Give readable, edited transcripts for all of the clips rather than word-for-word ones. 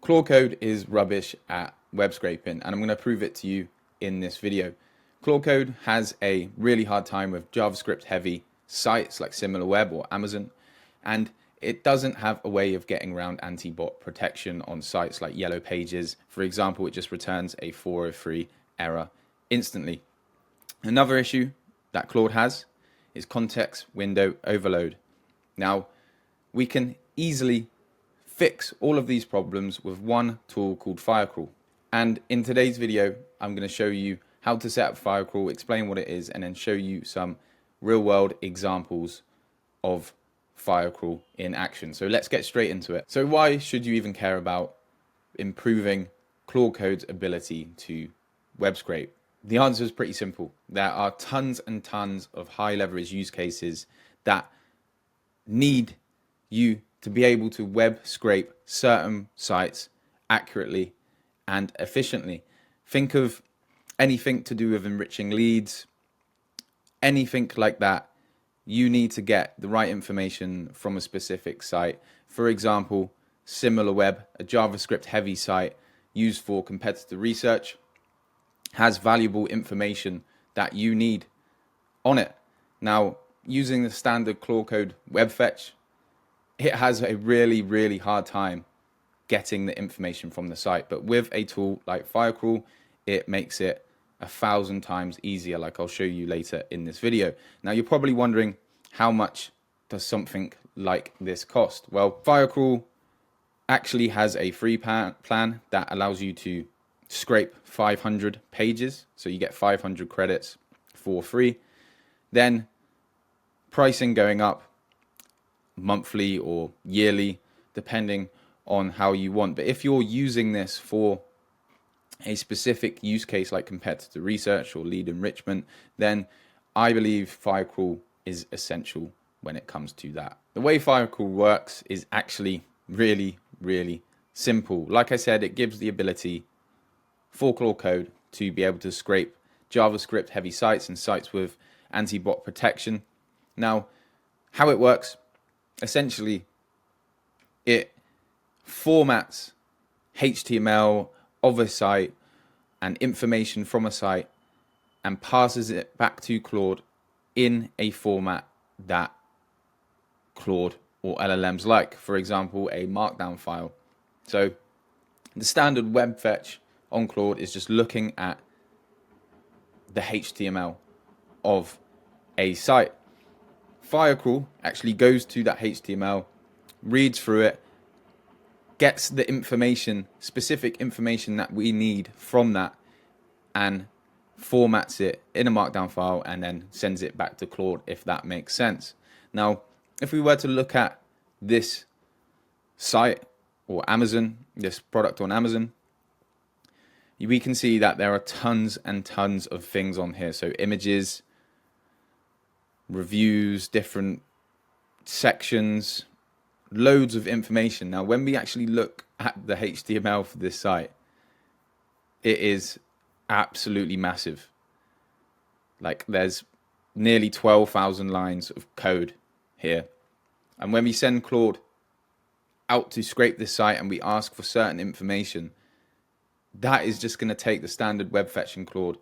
Claude Code is rubbish at web scraping, and I'm going to prove it to you in this video. Claude Code has a really hard time with JavaScript-heavy sites like SimilarWeb or Amazon, and it doesn't have a way of getting around anti-bot protection on sites like Yellow Pages. For example, it just returns a 403 error instantly. Another issue that Claude has is context window overload. Now, we can easily fix all of these problems with one tool called Firecrawl. And in today's video, I'm going to show you how to set up Firecrawl, explain what it is, and then show you some real-world examples of Firecrawl in action. So let's get straight into it. So why should you even care about improving Claude Code's ability to web scrape? The answer is pretty simple. There are tons and tons of high leverage use cases that need you to be able to web scrape certain sites accurately and efficiently. Think of anything to do with enriching leads, anything like that. You need to get the right information from a specific site. For example, SimilarWeb, a JavaScript-heavy site used for competitor research, has valuable information that you need on it. Now, using the standard Claude Code web fetch, it has a really hard time getting the information from the site. But with a tool like Firecrawl, it makes it 1,000 times easier, like I'll show you later in this video. Now, you're probably wondering, how much does something like this cost? Well, Firecrawl actually has a free plan that allows you to scrape 500 pages. So you get 500 credits for free. Then pricing going up monthly or yearly, depending on how you want. But if you're using this for a specific use case like competitor research or lead enrichment, then I believe Firecrawl is essential when it comes to that. The way Firecrawl works is actually really simple. Like I said, it gives the ability for Claude Code to be able to scrape JavaScript heavy sites and sites with anti-bot protection. Now, how it works, essentially, it formats HTML of a site and information from a site and passes it back to Claude in a format that Claude or LLMs like. For example, a markdown file. So the standard web fetch on Claude is just looking at the HTML of a site. Firecrawl actually goes to that HTML, reads through it, gets the information, specific information that we need from that, and formats it in a markdown file and then sends it back to Claude, if that makes sense. Now, if we were to look at this site or Amazon, this product on Amazon, we can see that there are tons and tons of things on here. So images, reviews, different sections, loads of information. Now, when we actually look at the HTML for this site, it is absolutely massive. Like, there's nearly 12,000 lines of code here. And when we send Claude out to scrape this site and we ask for certain information, that is just going to take the standard web fetch in Claude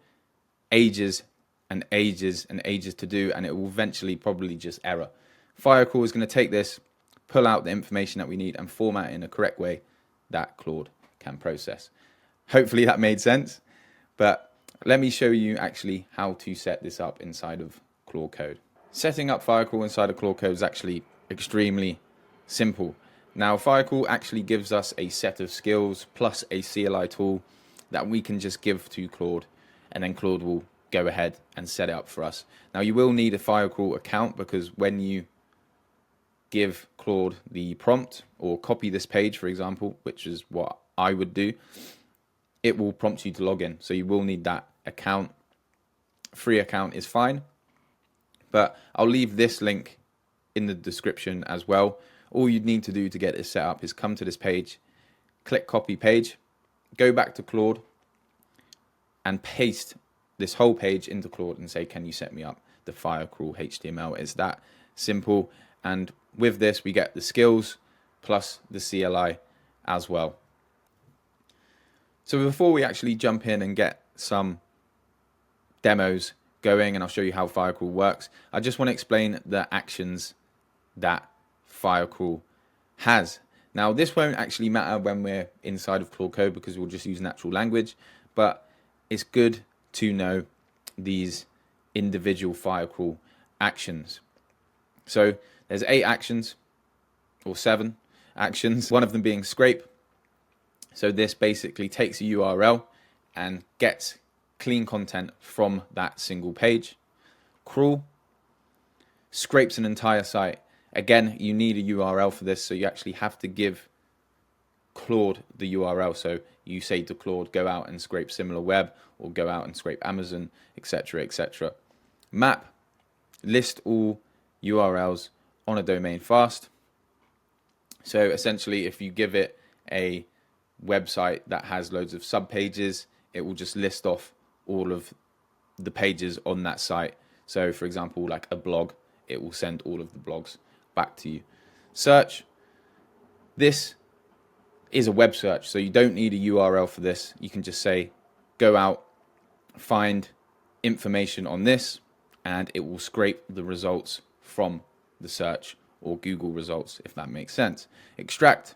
ages and ages and ages to do, and it will eventually probably just error. Firecrawl is going to take this, pull out the information that we need, and format it in a correct way that Claude can process. Hopefully that made sense, but let me show you actually how to set this up inside of Claude Code. Setting up Firecrawl inside of Claude Code is actually extremely simple. Now, Firecrawl actually gives us a set of skills plus a CLI tool that we can just give to Claude, and then Claude will go ahead and set it up for us. Now, you will need a Firecrawl account, because when you give Claude the prompt or copy this page, for example, which is what I would do, it will prompt you to log in. So you will need that account. Free account is fine, but I'll leave this link in the description as well. All you'd need to do to get this set up is come to this page, click copy page, go back to Claude, and paste this whole page into Claude and say, can you set me up the Firecrawl HTML? It's that simple. And with this, we get the skills plus the CLI as well. So before we actually jump in and get some demos going, and I'll show you how Firecrawl works, I just want to explain the actions that Firecrawl has. Now, this won't actually matter when we're inside of Claude Code because we'll just use natural language, but it's good to know these individual Firecrawl actions. So there's 8 actions, or 7 actions, one of them being scrape. So this basically takes a URL and gets clean content from that single page. Crawl scrapes an entire site. Again, you need a URL for this, so you actually have to give Claude the URL. So you say to Claude, go out and scrape SimilarWeb, or go out and scrape Amazon, etc., etc. Map, list all URLs on a domain fast. So essentially, if you give it a website that has loads of subpages, it will just list off all of the pages on that site. So for example, like a blog, it will send all of the blogs back to you. Search, this is a web search, so you don't need a URL for this. You can just say, go out, find information on this, and it will scrape the results from the search, or Google results, if that makes sense. Extract,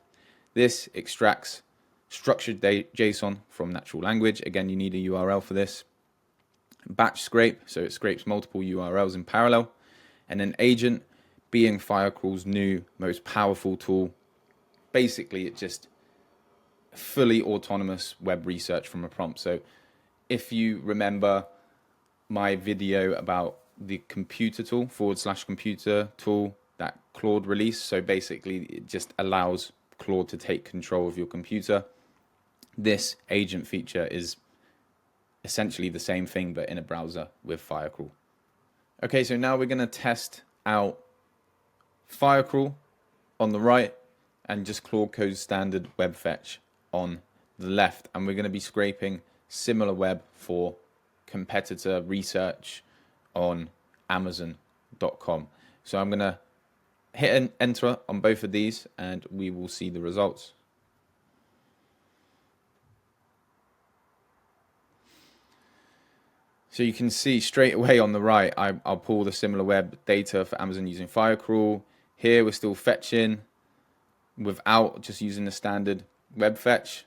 this extracts structured JSON from natural language. Again, you need a URL for this. Batch scrape, so it scrapes multiple URLs in parallel. And then agent, being Firecrawl's new most powerful tool. Basically, it's just fully autonomous web research from a prompt. So if you remember my video about the computer tool, /computer tool that Claude released, so basically it just allows Claude to take control of your computer. This agent feature is essentially the same thing, but in a browser with Firecrawl. Okay, so now we're going to test out Firecrawl on the right and just Claude Code's standard web fetch on the left. And we're going to be scraping SimilarWeb for competitor research on Amazon.com. So I'm going to hit an enter on both of these and we will see the results. So you can see straight away on the right, I'll pull the SimilarWeb data for Amazon using Firecrawl. Here we're still fetching without just using the standard web fetch.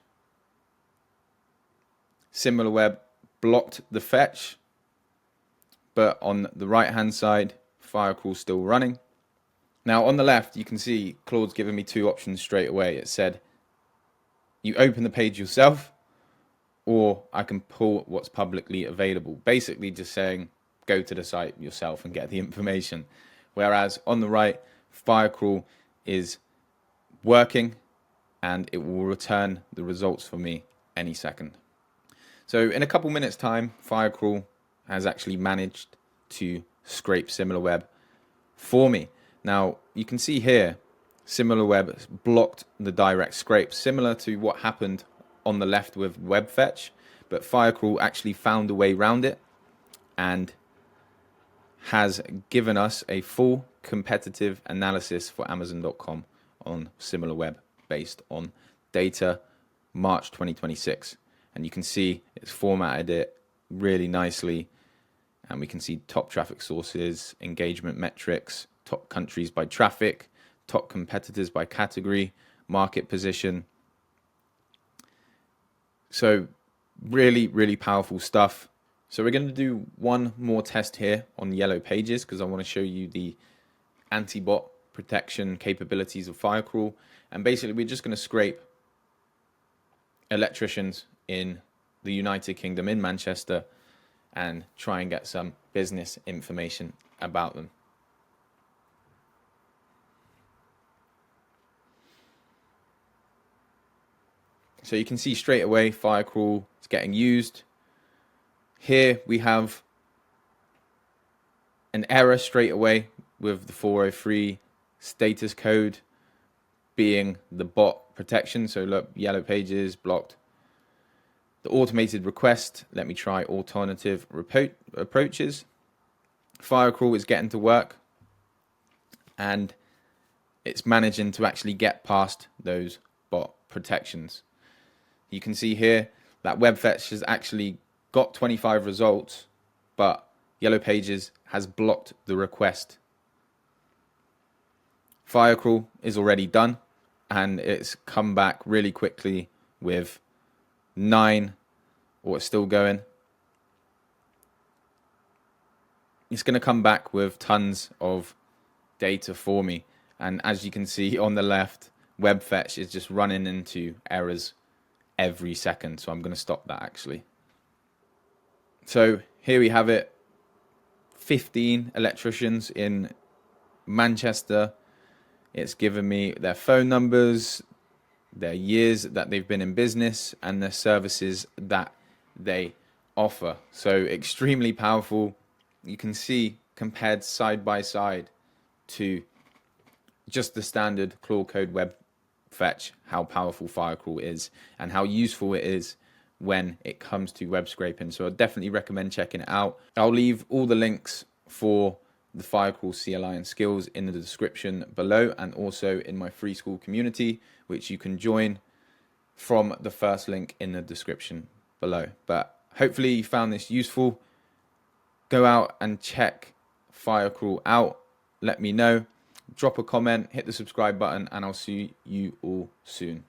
SimilarWeb blocked the fetch, but on the right hand side, Firecrawl's still running. Now on the left, you can see Claude's given me 2 options straight away. It said, you open the page yourself, or I can pull what's publicly available. Basically just saying, go to the site yourself and get the information. Whereas on the right, Firecrawl is working and it will return the results for me any second. So in a couple minutes time, Firecrawl has actually managed to scrape SimilarWeb for me. Now you can see here, SimilarWeb blocked the direct scrape, similar to what happened on the left with web fetch, but Firecrawl actually found a way around it and has given us a full competitive analysis for Amazon.com on SimilarWeb based on data March 2026. And you can see it's formatted it really nicely, and we can see top traffic sources, engagement metrics, top countries by traffic, top competitors by category, market position. So really, really powerful stuff. So we're going to do one more test here on Yellow Pages because I want to show you the anti-bot protection capabilities of Firecrawl. And basically we're just going to scrape electricians in the United Kingdom, in Manchester, and try and get some business information about them. So you can see straight away Firecrawl is getting used. Here we have an error straight away with the 403 status code being the bot protection. So look, Yellow Pages blocked. The automated request, let me try alternative approaches. Firecrawl is getting to work and it's managing to actually get past those bot protections. You can see here that web fetch has actually got 25 results, but Yellow Pages has blocked the request. Firecrawl is already done, and it's come back really quickly with 9, or it's still going. It's going to come back with tons of data for me. And as you can see on the left, web fetch is just running into errors every second. So I'm going to stop that actually. So here we have it. 15 electricians in Manchester. It's given me their phone numbers, their years that they've been in business, and the services that they offer. So extremely powerful. You can see compared side by side to just the standard Claude Code web fetch how powerful Firecrawl is and how useful it is when it comes to web scraping. So I definitely recommend checking it out. I'll leave all the links for the Firecrawl CLI and skills in the description below, and also in my free school community, which you can join from the first link in the description below. But hopefully you found this useful. Go out and check Firecrawl out. Let me know. Drop a comment, hit the subscribe button, and I'll see you all soon.